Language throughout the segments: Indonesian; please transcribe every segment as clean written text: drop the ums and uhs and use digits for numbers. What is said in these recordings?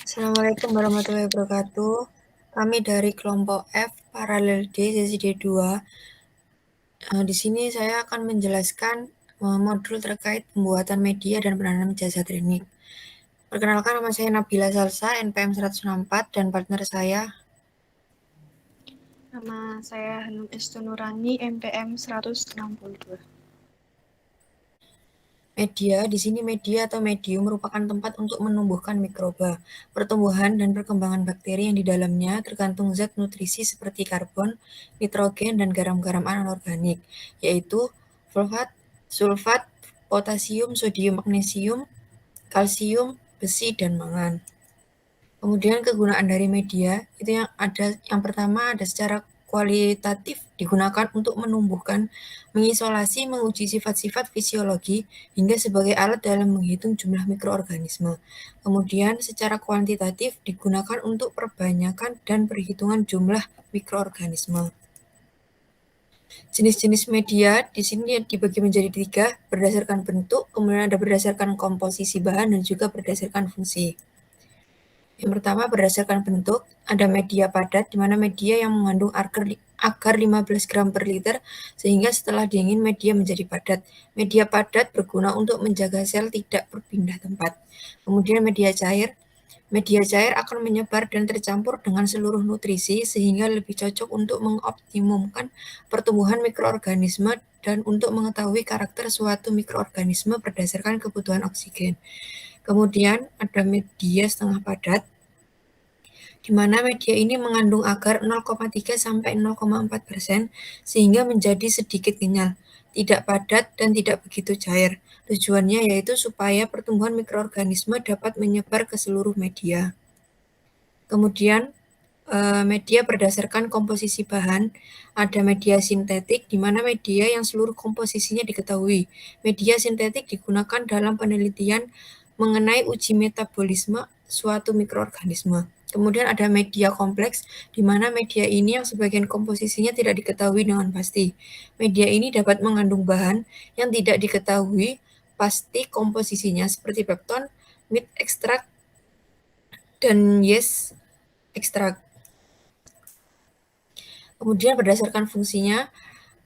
Assalamualaikum warahmatullahi wabarakatuh. Kami dari kelompok F paralel D sesi D2. Di sini saya akan menjelaskan modul terkait pembuatan media dan penanaman jasa training. Perkenalkan, nama saya Nabila Salsa, NPM 164, dan partner saya. Nama saya Hanum Estunurani, MPM 162. Media, di sini media atau medium merupakan tempat untuk menumbuhkan mikroba. Pertumbuhan dan perkembangan bakteri yang di dalamnya tergantung zat nutrisi seperti karbon, nitrogen, dan garam-garam anorganik, yaitu fosfat, sulfat, potasium, sodium, magnesium, kalsium, besi, dan mangan. Kemudian kegunaan dari media itu yang pertama ada secara kualitatif digunakan untuk menumbuhkan, mengisolasi, menguji sifat-sifat fisiologi hingga sebagai alat dalam menghitung jumlah mikroorganisme. Kemudian secara kuantitatif digunakan untuk perbanyakan dan perhitungan jumlah mikroorganisme. Jenis-jenis media di sini dibagi menjadi 3 berdasarkan bentuk, kemudian ada berdasarkan komposisi bahan dan juga berdasarkan fungsi. Yang pertama berdasarkan bentuk, ada media padat, di mana media yang mengandung agar 15 gram per liter, sehingga setelah dingin media menjadi padat. Media padat berguna untuk menjaga sel tidak berpindah tempat. Kemudian media cair akan menyebar dan tercampur dengan seluruh nutrisi, sehingga lebih cocok untuk mengoptimumkan pertumbuhan mikroorganisme dan untuk mengetahui karakter suatu mikroorganisme berdasarkan kebutuhan oksigen. Kemudian ada media setengah padat, di mana media ini mengandung agar 0,3 sampai 0,4%, sehingga menjadi sedikit kenyal, tidak padat, dan tidak begitu cair. Tujuannya yaitu supaya pertumbuhan mikroorganisme dapat menyebar ke seluruh media. Kemudian, media berdasarkan komposisi bahan, ada media sintetik, di mana media yang seluruh komposisinya diketahui. Media sintetik digunakan dalam penelitian mengenai uji metabolisme suatu mikroorganisme. Kemudian ada media kompleks, di mana media ini yang sebagian komposisinya tidak diketahui dengan pasti. Media ini dapat mengandung bahan yang tidak diketahui pasti komposisinya, seperti pepton, meat extract, dan yeast extract. Kemudian berdasarkan fungsinya,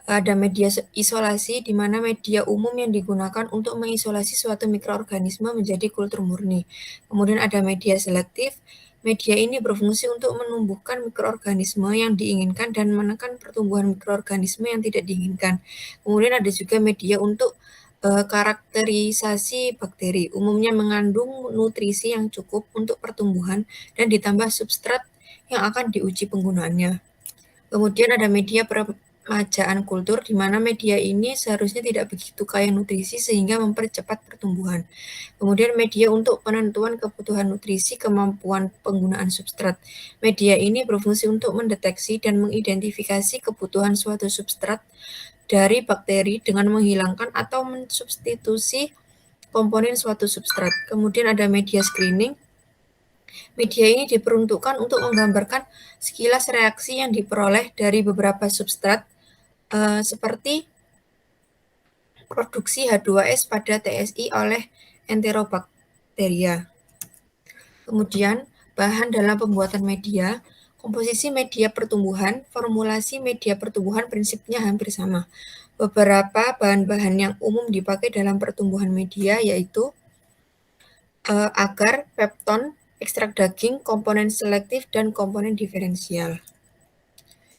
ada media isolasi, di mana media umum yang digunakan untuk mengisolasi suatu mikroorganisme menjadi kultur murni. Kemudian ada media selektif. Media ini berfungsi untuk menumbuhkan mikroorganisme yang diinginkan dan menekan pertumbuhan mikroorganisme yang tidak diinginkan. Kemudian ada juga media untuk karakterisasi bakteri, umumnya mengandung nutrisi yang cukup untuk pertumbuhan dan ditambah substrat yang akan diuji penggunaannya. Kemudian ada media peremajaan kultur, di mana media ini seharusnya tidak begitu kaya nutrisi sehingga mempercepat pertumbuhan. Kemudian media untuk penentuan kebutuhan nutrisi, kemampuan penggunaan substrat. Media ini berfungsi untuk mendeteksi dan mengidentifikasi kebutuhan suatu substrat dari bakteri dengan menghilangkan atau mensubstitusi komponen suatu substrat. Kemudian ada media screening. Media ini diperuntukkan untuk menggambarkan sekilas reaksi yang diperoleh dari beberapa substrat, seperti produksi H2S pada TSI oleh Enterobacteria. Kemudian, bahan dalam pembuatan media, komposisi media pertumbuhan, formulasi media pertumbuhan prinsipnya hampir sama. Beberapa bahan-bahan yang umum dipakai dalam pertumbuhan media yaitu agar, pepton, ekstrak daging, komponen selektif, dan komponen diferensial.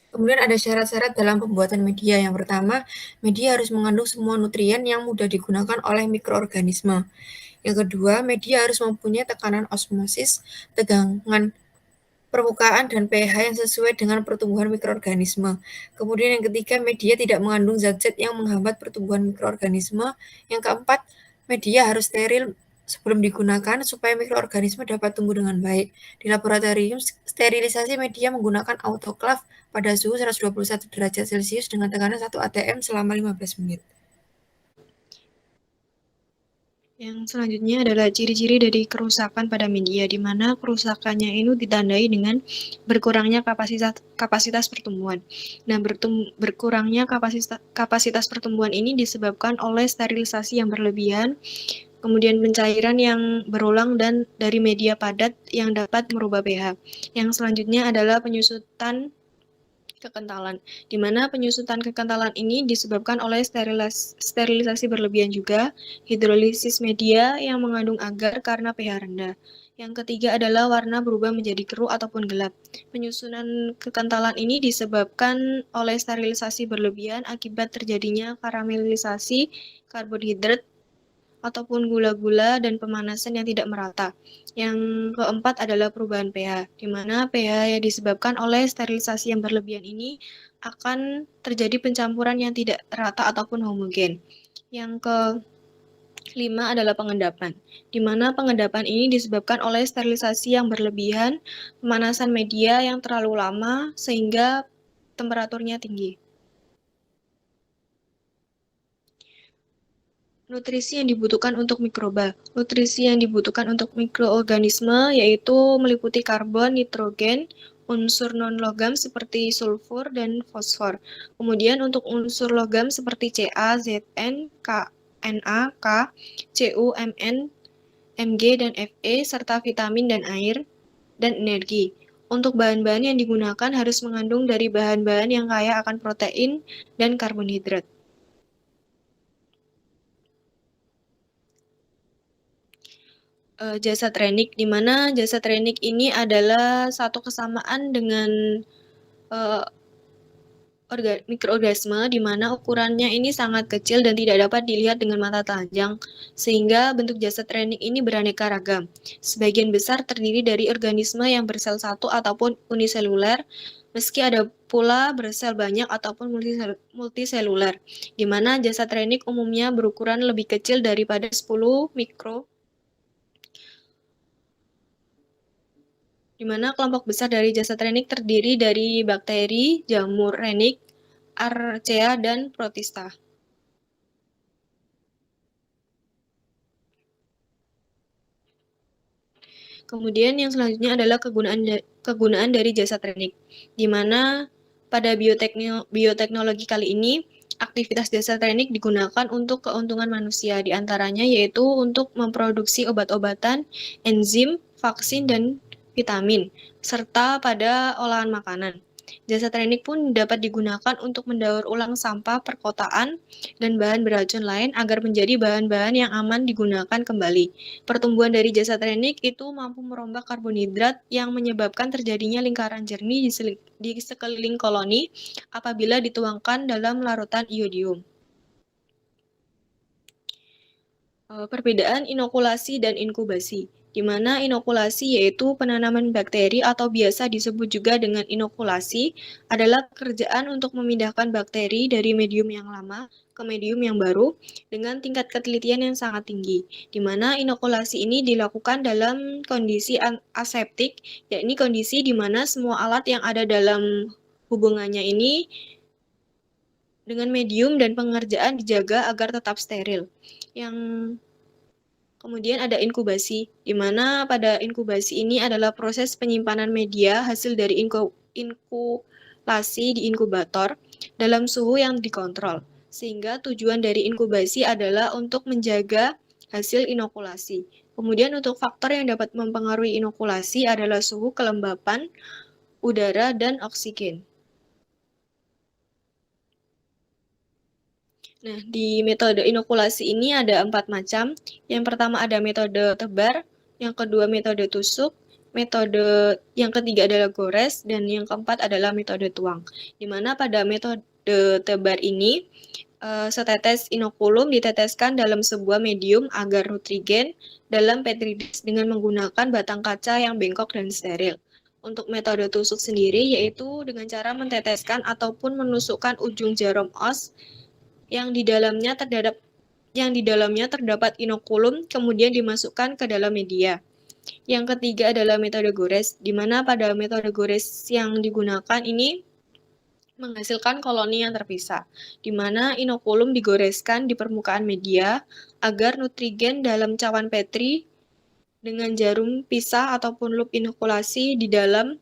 Kemudian ada syarat-syarat dalam pembuatan media. Yang pertama, media harus mengandung semua nutrien yang mudah digunakan oleh mikroorganisme. Yang kedua, media harus mempunyai tekanan osmosis, tegangan permukaan, dan pH yang sesuai dengan pertumbuhan mikroorganisme. Kemudian yang ketiga, media tidak mengandung zat-zat yang menghambat pertumbuhan mikroorganisme. Yang keempat, media harus steril sebelum digunakan supaya mikroorganisme dapat tumbuh dengan baik. Di laboratorium, sterilisasi media menggunakan autoclave pada suhu 121 derajat Celcius dengan tekanan 1 atm selama 15 menit. Yang selanjutnya adalah ciri-ciri dari kerusakan pada media, di mana kerusakannya itu ditandai dengan berkurangnya kapasitas pertumbuhan. Nah, berkurangnya kapasitas pertumbuhan ini disebabkan oleh sterilisasi yang berlebihan, Kemudian pencairan yang berulang dan dari media padat yang dapat merubah pH. Yang selanjutnya adalah penyusutan kekentalan, di mana penyusutan kekentalan ini disebabkan oleh sterilisasi berlebihan juga, hidrolisis media yang mengandung agar karena pH rendah. Yang ketiga adalah warna berubah menjadi keruh ataupun gelap. Penyusunan kekentalan ini disebabkan oleh sterilisasi berlebihan akibat terjadinya karamelisasi karbohidrat ataupun gula-gula dan pemanasan yang tidak merata. Yang keempat adalah perubahan pH, di mana pH yang disebabkan oleh sterilisasi yang berlebihan ini akan terjadi pencampuran yang tidak rata ataupun homogen. Yang kelima adalah pengendapan, di mana pengendapan ini disebabkan oleh sterilisasi yang berlebihan, pemanasan media yang terlalu lama sehingga temperaturnya tinggi. Nutrisi yang dibutuhkan untuk mikroba. Nutrisi yang dibutuhkan untuk mikroorganisme yaitu meliputi karbon, nitrogen, unsur non-logam seperti sulfur dan fosfor. Kemudian untuk unsur logam seperti Ca, Zn, K, Na, K, Cu, Mn, Mg, dan Fe, serta vitamin dan air, dan energi. Untuk bahan-bahan yang digunakan harus mengandung dari bahan-bahan yang kaya akan protein dan karbohidrat. Jasa trenik, di mana jasa trenik ini adalah satu kesamaan dengan mikroorganisme, di mana ukurannya ini sangat kecil dan tidak dapat dilihat dengan mata telanjang, sehingga bentuk jasa trenik ini beraneka ragam. Sebagian besar terdiri dari organisme yang bersel satu ataupun uniseluler, meski ada pula bersel banyak ataupun multiseluler, di mana jasa trenik umumnya berukuran lebih kecil daripada 10 mikro, di mana kelompok besar dari jasa trenik terdiri dari bakteri, jamur renik, archaea, dan protista. Kemudian yang selanjutnya adalah kegunaan dari jasa trenik, di mana pada bioteknologi kali ini, aktivitas jasa trenik digunakan untuk keuntungan manusia, diantaranya yaitu untuk memproduksi obat-obatan, enzim, vaksin, dan vitamin, serta pada olahan makanan. Jasa trenik pun dapat digunakan untuk mendaur ulang sampah perkotaan dan bahan beracun lain agar menjadi bahan-bahan yang aman digunakan kembali. Pertumbuhan dari jasa trenik itu mampu merombak karbonhidrat yang menyebabkan terjadinya lingkaran jernih di sekeliling koloni apabila dituangkan dalam larutan iodium. Perbedaan inokulasi dan inkubasi, di mana inokulasi yaitu penanaman bakteri atau biasa disebut juga dengan inokulasi adalah pekerjaan untuk memindahkan bakteri dari medium yang lama ke medium yang baru dengan tingkat ketelitian yang sangat tinggi, di mana inokulasi ini dilakukan dalam kondisi aseptik, yakni kondisi di mana semua alat yang ada dalam hubungannya ini dengan medium dan pengerjaan dijaga agar tetap steril. Kemudian ada inkubasi, di mana pada inkubasi ini adalah proses penyimpanan media hasil dari inkulasi di inkubator dalam suhu yang dikontrol. Sehingga tujuan dari inkubasi adalah untuk menjaga hasil inokulasi. Kemudian untuk faktor yang dapat mempengaruhi inokulasi adalah suhu kelembapan, udara, dan oksigen. Nah, di metode inokulasi ini ada 4 macam. Yang pertama ada metode tebar, yang kedua metode tusuk, metode yang ketiga adalah gores, dan yang keempat adalah metode tuang. Di mana pada metode tebar ini, setetes inokulum diteteskan dalam sebuah medium agar nutrigen dalam petri dish dengan menggunakan batang kaca yang bengkok dan steril. Untuk metode tusuk sendiri yaitu dengan cara menteteskan ataupun menusukkan ujung jarum os yang di dalamnya terdapat inokulum kemudian dimasukkan ke dalam media. Yang ketiga adalah metode gores, di mana pada metode gores yang digunakan ini menghasilkan koloni yang terpisah, di mana inokulum digoreskan di permukaan media agar nutrigen dalam cawan petri dengan jarum pisah ataupun loop inokulasi di dalam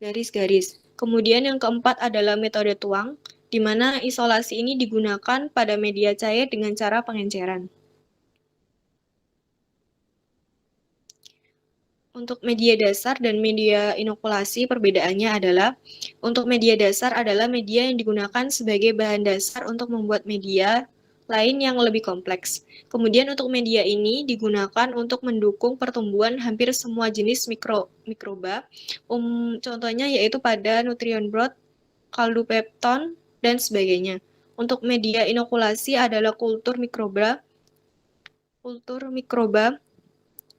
garis-garis. Kemudian yang keempat adalah metode tuang, di mana isolasi ini digunakan pada media cair dengan cara pengenceran. Untuk media dasar dan media inokulasi, perbedaannya adalah untuk media dasar adalah media yang digunakan sebagai bahan dasar untuk membuat media lain yang lebih kompleks. Kemudian untuk media ini digunakan untuk mendukung pertumbuhan hampir semua jenis mikroba. Contohnya yaitu pada nutrient broth, kaldu pepton, dan sebagainya. Untuk media inokulasi adalah kultur mikroba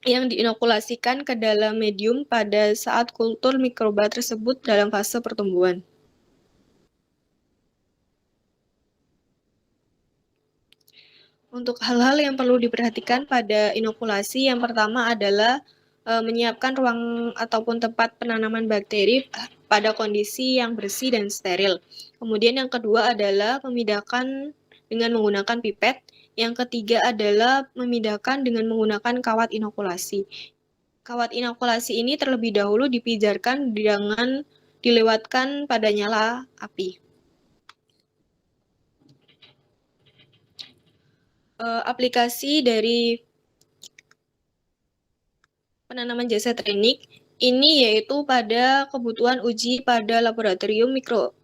yang diinokulasikan ke dalam medium pada saat kultur mikroba tersebut dalam fase pertumbuhan. Untuk hal-hal yang perlu diperhatikan pada inokulasi, yang pertama adalah menyiapkan ruang ataupun tempat penanaman bakteri pada kondisi yang bersih dan steril. Kemudian yang kedua adalah memindahkan dengan menggunakan pipet. Yang ketiga adalah memindahkan dengan menggunakan kawat inokulasi. Kawat inokulasi ini terlebih dahulu dipijarkan dengan dilewatkan pada nyala api. Aplikasi dari penanaman jasa trenik ini yaitu pada kebutuhan uji pada laboratorium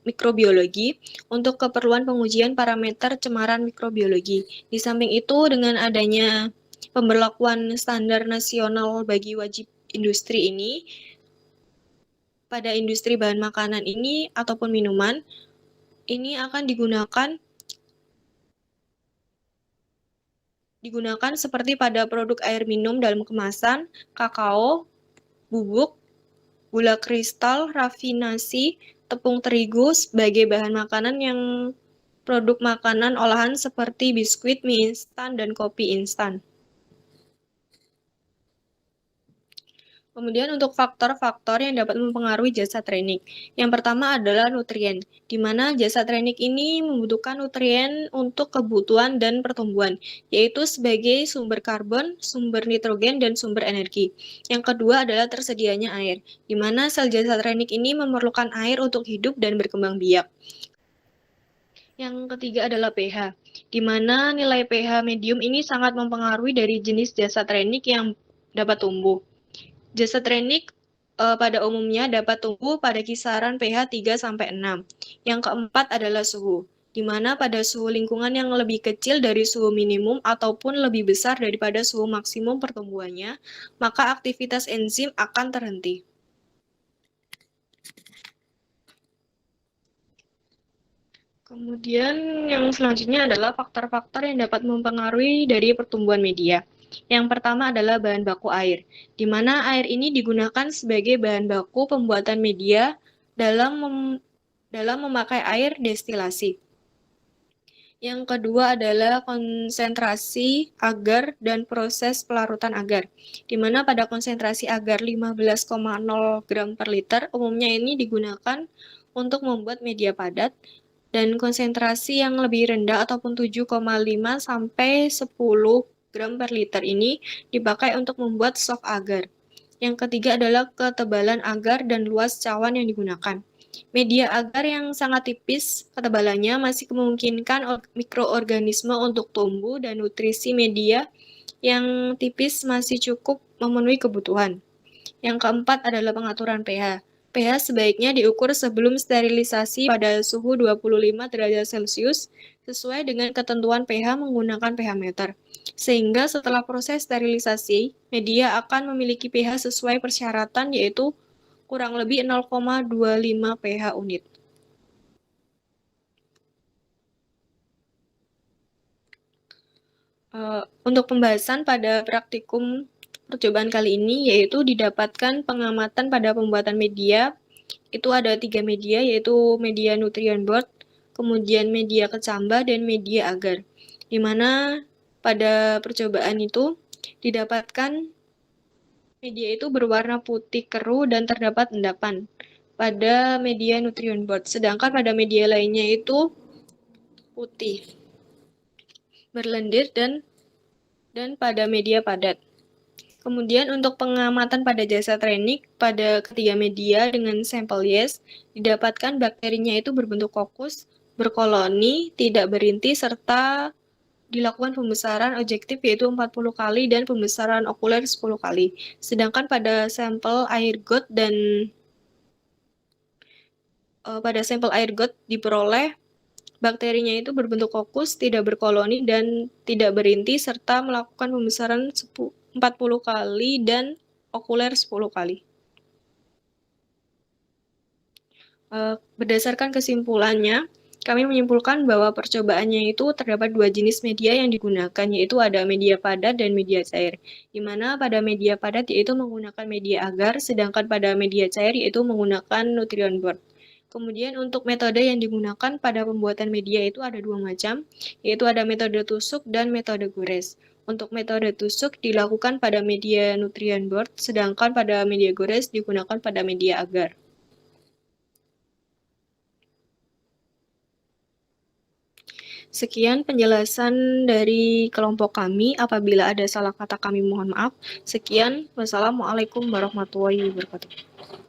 mikrobiologi untuk keperluan pengujian parameter cemaran mikrobiologi. Di samping itu, dengan adanya pemberlakuan standar nasional bagi wajib industri ini, pada industri bahan makanan ini ataupun minuman, ini akan digunakan seperti pada produk air minum dalam kemasan, kakao, bubuk, gula kristal, rafinasi, tepung terigu sebagai bahan makanan yang produk makanan olahan seperti biskuit, mie instan, dan kopi instan. Kemudian untuk faktor-faktor yang dapat mempengaruhi jasa trenik. Yang pertama adalah nutrien, di mana jasa trenik ini membutuhkan nutrien untuk kebutuhan dan pertumbuhan, yaitu sebagai sumber karbon, sumber nitrogen, dan sumber energi. Yang kedua adalah tersedianya air, di mana sel jasa trenik ini memerlukan air untuk hidup dan berkembang biak. Yang ketiga adalah pH, di mana nilai pH medium ini sangat mempengaruhi dari jenis jasa trenik yang dapat tumbuh. Jasa trenik pada umumnya dapat tumbuh pada kisaran pH 3-6. Yang keempat adalah suhu, di mana pada suhu lingkungan yang lebih kecil dari suhu minimum ataupun lebih besar daripada suhu maksimum pertumbuhannya, maka aktivitas enzim akan terhenti. Kemudian yang selanjutnya adalah faktor-faktor yang dapat mempengaruhi dari pertumbuhan media. Yang pertama adalah bahan baku air, di mana air ini digunakan sebagai bahan baku pembuatan media dalam memakai air destilasi. Yang kedua adalah konsentrasi agar dan proses pelarutan agar, di mana pada konsentrasi agar 15,0 gram per liter, umumnya ini digunakan untuk membuat media padat, dan konsentrasi yang lebih rendah ataupun 7,5 sampai 10 gram per liter ini dipakai untuk membuat sok agar. Yang ketiga adalah ketebalan agar dan luas cawan yang digunakan. Media agar yang sangat tipis ketebalannya masih memungkinkan mikroorganisme untuk tumbuh, dan nutrisi media yang tipis masih cukup memenuhi kebutuhan. Yang keempat adalah pengaturan pH. pH sebaiknya diukur sebelum sterilisasi pada suhu 25 derajat Celcius sesuai dengan ketentuan pH menggunakan pH meter. Sehingga setelah proses sterilisasi, media akan memiliki pH sesuai persyaratan, yaitu kurang lebih 0,25 pH unit. Untuk pembahasan pada praktikum percobaan kali ini, yaitu didapatkan pengamatan pada pembuatan media. Itu ada 3 media, yaitu media nutrient broth, kemudian media kecambah, dan media agar. Di mana pada percobaan itu didapatkan media itu berwarna putih keruh dan terdapat endapan pada media nutrient broth, sedangkan pada media lainnya itu putih, berlendir, dan pada media padat. Kemudian untuk pengamatan pada jasa trenik pada ketiga media dengan sampel yes, didapatkan bakterinya itu berbentuk kokus, berkoloni, tidak berinti, serta dilakukan pembesaran objektif yaitu 40 kali dan pembesaran okuler 10 kali. Sedangkan pada sampel air got diperoleh bakterinya itu berbentuk kokus, tidak berkoloni dan tidak berinti serta melakukan pembesaran 40 kali dan okuler 10 kali. Berdasarkan kesimpulannya, kami menyimpulkan bahwa percobaannya itu terdapat dua jenis media yang digunakan, yaitu ada media padat dan media cair. Di mana pada media padat yaitu menggunakan media agar, sedangkan pada media cair yaitu menggunakan nutrient board. Kemudian untuk metode yang digunakan pada pembuatan media itu ada dua macam, yaitu ada metode tusuk dan metode gores. Untuk metode tusuk dilakukan pada media nutrient board, sedangkan pada media gores digunakan pada media agar. Sekian penjelasan dari kelompok kami. Apabila ada salah kata kami mohon maaf. Sekian, wassalamualaikum warahmatullahi wabarakatuh.